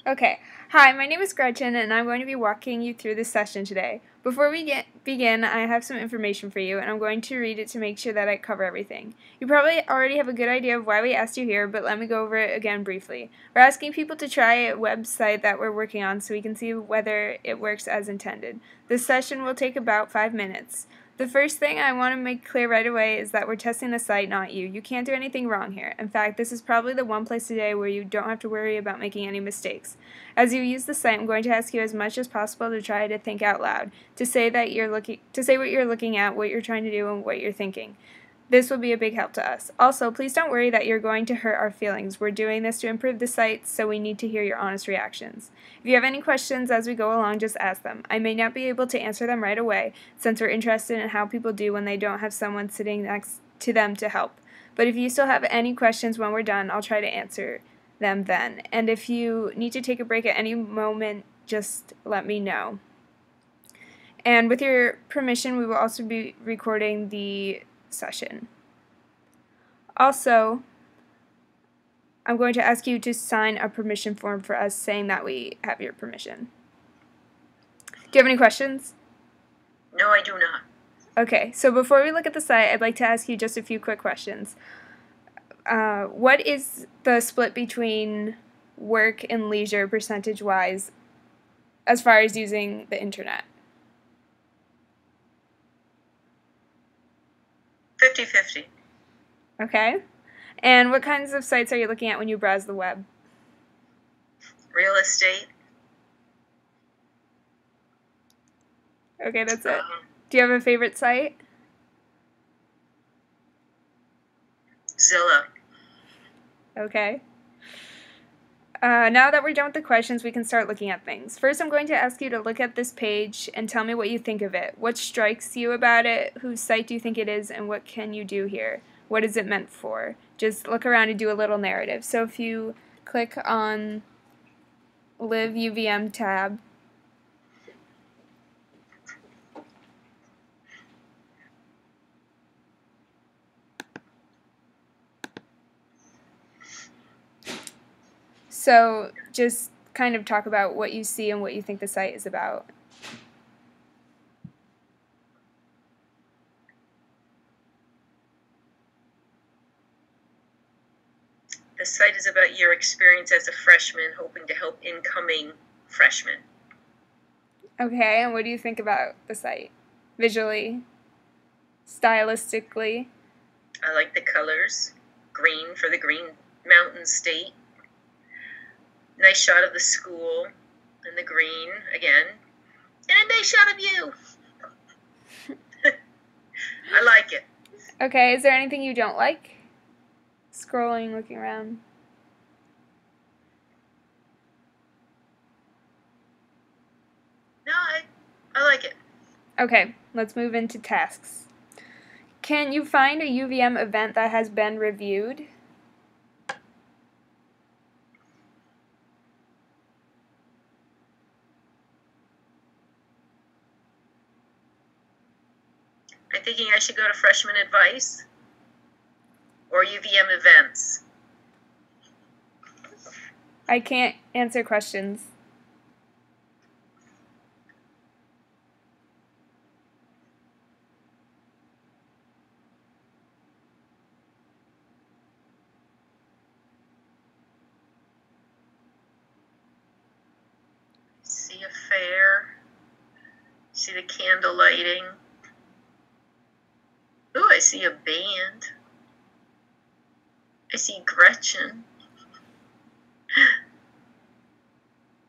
Okay. Hi, my name is Gretchen, and I'm going to be walking you through this session today. Before we begin, I have some information for you, and I'm going to read it to make sure that I cover everything. You probably already have a good idea of why we asked you here, but let me go over it again briefly. We're asking people to try a website that we're working on so we can see whether it works as intended. This session will take about 5 minutes. The first thing I want to make clear right away is that we're testing the site, not you. You can't do anything wrong here. In fact, this is probably the one place today where you don't have to worry about making any mistakes. As you use the site, I'm going to ask you as much as possible to try to think out loud, to say what you're looking at, what you're trying to do, and what you're thinking. This will be a big help to us. Also, please don't worry that you're going to hurt our feelings. We're doing this to improve the site, so we need to hear your honest reactions. If you have any questions as we go along, just ask them. I may not be able to answer them right away, since we're interested in how people do when they don't have someone sitting next to them to help. But if you still have any questions when we're done, I'll try to answer them then. And if you need to take a break at any moment, just let me know. And with your permission, we will also be recording the session. Also, I'm going to ask you to sign a permission form for us saying that we have your permission. Do you have any questions? No, I do not. Okay, so before we look at the site, I'd like to ask you just a few quick questions. What is the split between work and leisure percentage-wise as far as using the internet? 50-50. Okay. And what kinds of sites are you looking at when you browse the web? Real estate. Okay, that's it. Do you have a favorite site? Zillow. Okay. Now that we're done with the questions, we can start looking at things. First, I'm going to ask you to look at this page and tell me what you think of it. What strikes you about it? Whose site do you think it is? And what can you do here? What is it meant for? Just look around and do a little narrative. So if you click on Live UVM tab, so just kind of talk about what you see and what you think the site is about. The site is about your experience as a freshman, hoping to help incoming freshmen. Okay, and what do you think about the site? Visually? Stylistically? I like the colors. Green for the Green Mountain State. Nice shot of the school and the green again. And a nice shot of you. I like it. Okay, is there anything you don't like? Scrolling, looking around. No, I like it. Okay, let's move into tasks. Can you find a UVM event that has been reviewed? I'm thinking I should go to freshman advice or UVM events. I can't answer questions. See a fair. See the candle lighting. Ooh, I see a band. I see Gretchen.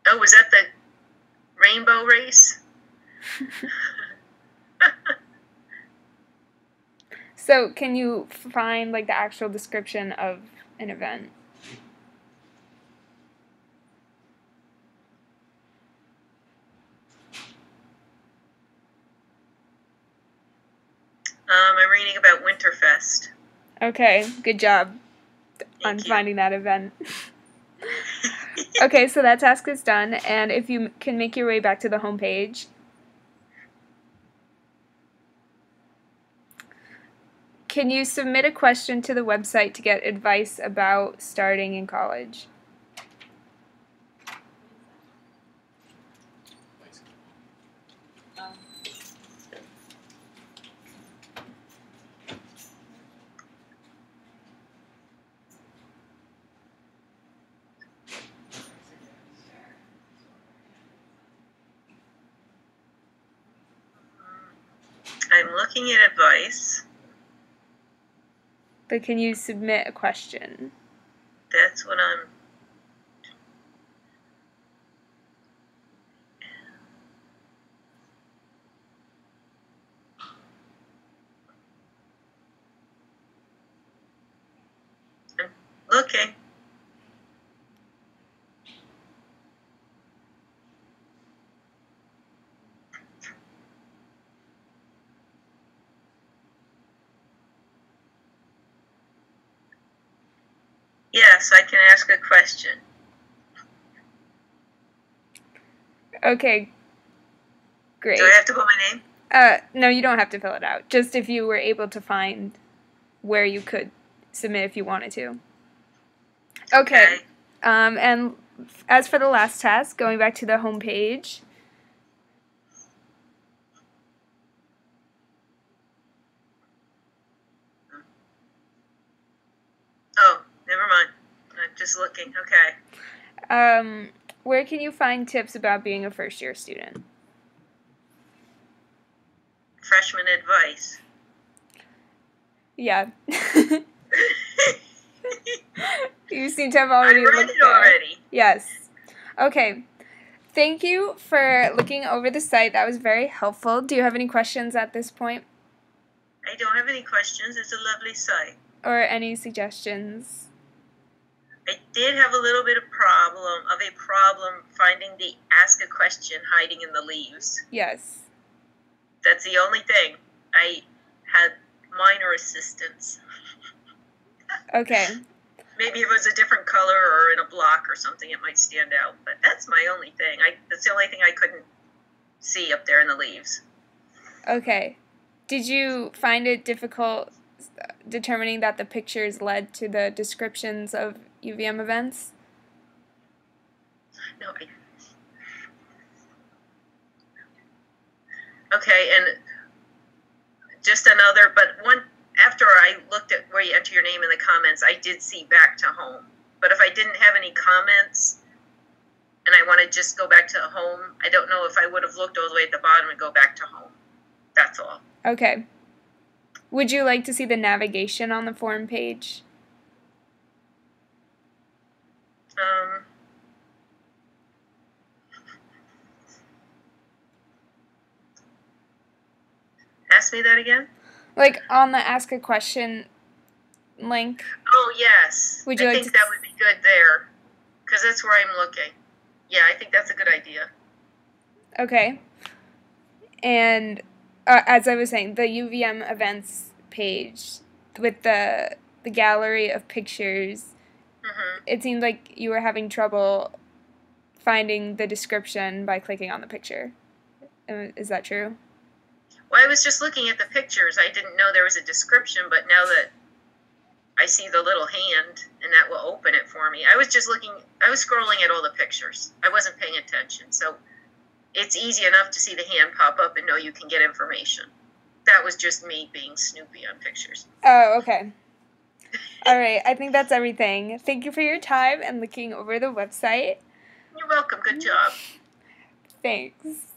Oh, was that the rainbow race? So, can you find like the actual description of an event? I'm reading about Winterfest. Okay, good job on finding that event. Okay, so that task is done, and if you can make your way back to the home page. Can you submit a question to the website to get advice about starting in college? I'm looking at advice. But can you submit a question? That's what I'm... looking. Yes, I can ask a question. Okay, great. Do I have to put my name? No, you don't have to fill it out. Just if you were able to find where you could submit if you wanted to. Okay. And as for the last task, going back to the home page. Oh, never mind. I'm just looking. Okay. Where can you find tips about being a first-year student? Freshman advice. Yeah. You seem to have already I read looked it there. already. Yes. Okay. Thank you for looking over the site. That was very helpful. Do you have any questions at this point? I don't have any questions. It's a lovely site. Or any suggestions? I did have a little bit of a problem finding the ask a question hiding in the leaves. Yes. That's the only thing. I had minor assistance. Okay. Maybe if it was a different color or in a block or something, it might stand out. But that's my only thing. That's the only thing I couldn't see up there in the leaves. Okay. Did you find it difficult determining that the pictures led to the descriptions of UVM events? No. Okay, and just another, but after I looked at where you enter your name in the comments, I did see back to home. But if I didn't have any comments and I want to just go back to home, I don't know if I would have looked all the way at the bottom and go back to home. That's all. Okay. Would you like to see the navigation on the form page? Ask me that again? Like on the ask a question link? Oh, yes. Would you I like think to that would be good there, because that's where I'm looking. Yeah, I think that's a good idea. Okay. And as I was saying, the UVM events page with the gallery of pictures, it seemed like you were having trouble finding the description by clicking on the picture. Is that true? Well, I was just looking at the pictures. I didn't know there was a description, but now that I see the little hand, and that will open it for me. I was scrolling at all the pictures. I wasn't paying attention, so it's easy enough to see the hand pop up and know you can get information. That was just me being snoopy on pictures. Oh, okay. All right, I think that's everything. Thank you for your time and looking over the website. You're welcome. Good job. Thanks.